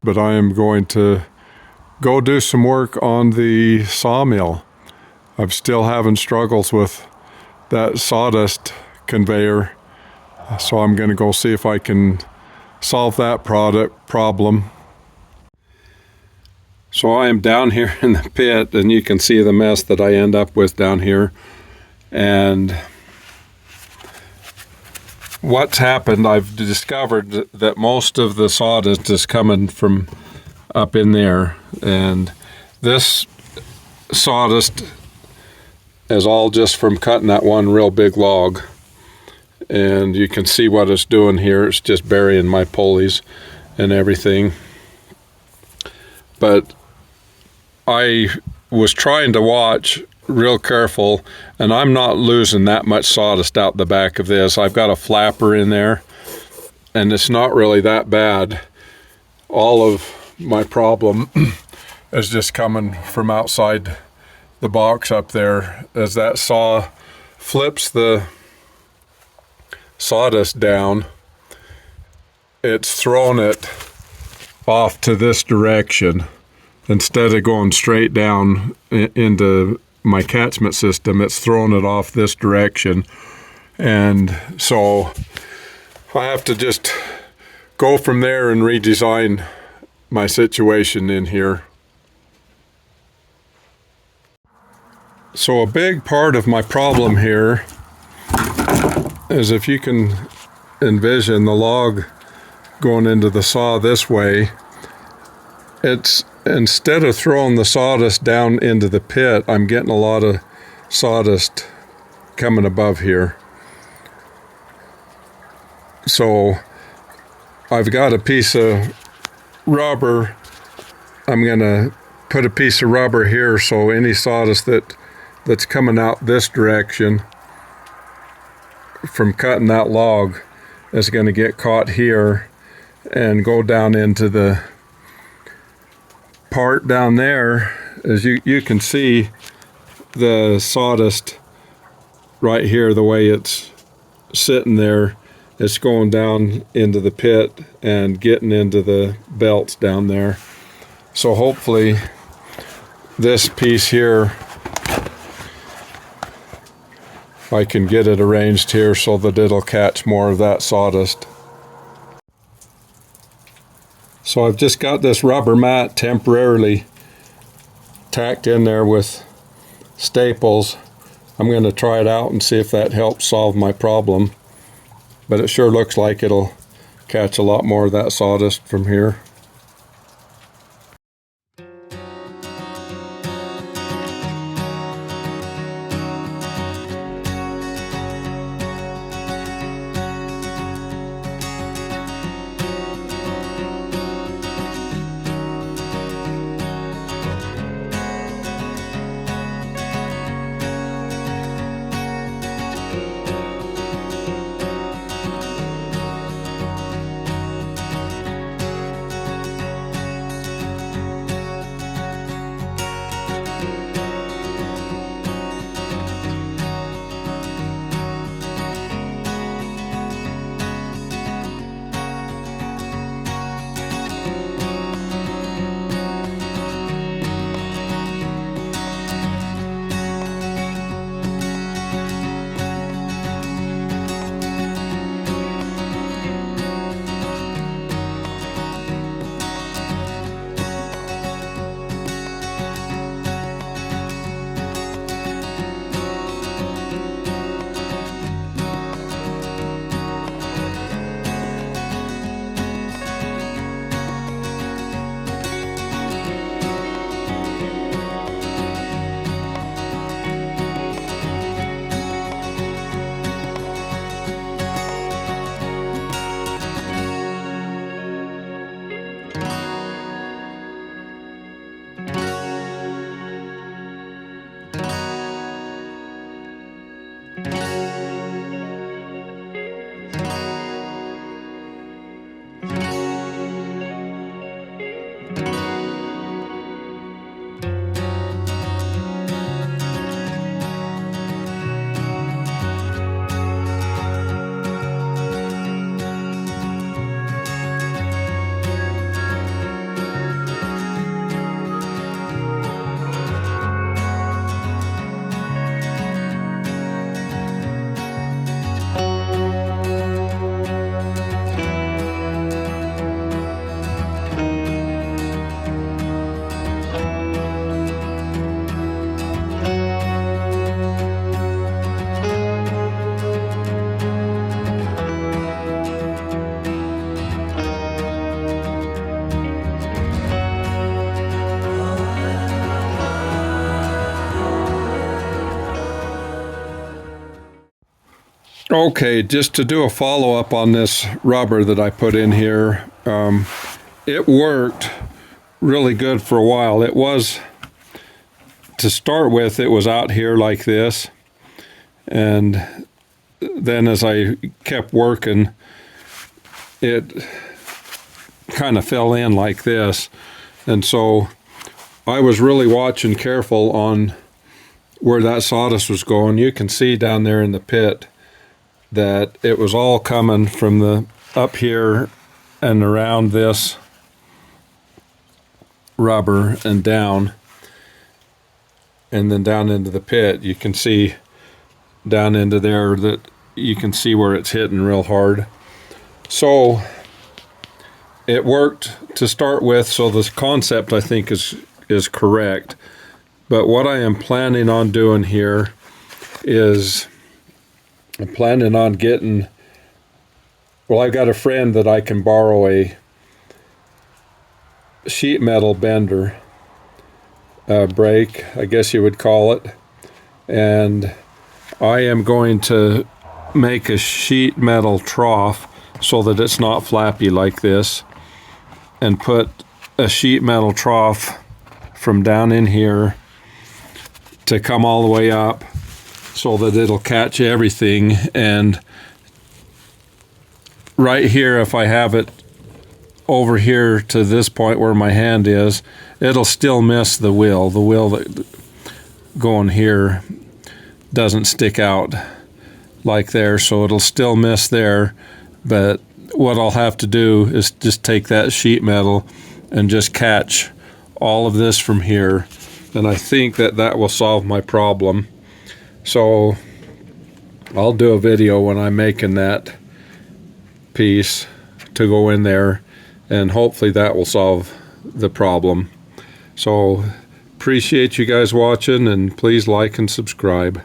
but I am going to go do some work on the sawmill. I'm still having struggles with that sawdust conveyor, so I'm going to go see if I can solve that problem. So I am down here in the pit, and you can see the mess that I end up with down here. And what's happened, I've discovered that most of the sawdust is coming from up in there, and this sawdust is all just from cutting that one real big log. And you can see what it's doing here. It's just burying my pulleys and everything. But I was trying to watch real careful, and I'm not losing that much sawdust out the back of this. I've got a flapper in there, and it's not really that bad. All of my problem is just coming from outside the box up there. As that saw flips the sawdust down, it's thrown it off to this direction. Instead of going straight down into my catchment system, it's thrown it off this direction. And so I have to just go from there and redesign my situation in here. So a big part of my problem here is, if you can envision the log going into the saw this way, it's, instead of throwing the sawdust down into the pit, I'm getting a lot of sawdust coming above here. So I've got a piece of rubber. I'm gonna put a piece of rubber here, so any sawdust that's coming out this direction from cutting that log is going to get caught here and go down into the part down there. As you can see the sawdust right here, the way it's sitting there, it's going down into the pit and getting into the belts down there. So hopefully this piece here, I can get it arranged here so that it'll catch more of that sawdust. So I've just got this rubber mat temporarily tacked in there with staples. I'm going to try it out and see if that helps solve my problem. But it sure looks like it'll catch a lot more of that sawdust from here. Okay, just to do a follow-up on this rubber that I put in here, it worked really good for a while. It was, to start with, it was out here like this, and then as I kept working, it kind of fell in like this. And so I was really watching careful on where that sawdust was going. You can see down there in the pit that it was all coming from the up here and around this rubber and down, and then down into the pit. You can see down into there that you can see where it's hitting real hard. So it worked to start with, so this concept I think is correct. But what I am planning on doing here is I'm planning on getting, well, I've got a friend that I can borrow a sheet metal bender, brake, I guess you would call it. And I am going to make a sheet metal trough so that it's not flappy like this, and put a sheet metal trough from down in here to come all the way up so that it'll catch everything. And right here, if I have it over here to this point where my hand is, it'll still miss the wheel. The wheel that going here doesn't stick out like there, so it'll still miss there. But what I'll have to do is just take that sheet metal and just catch all of this from here, and I think that that will solve my problem. So I'll do a video when I'm making that piece to go in there, and hopefully that will solve the problem. So appreciate you guys watching, and please like and subscribe.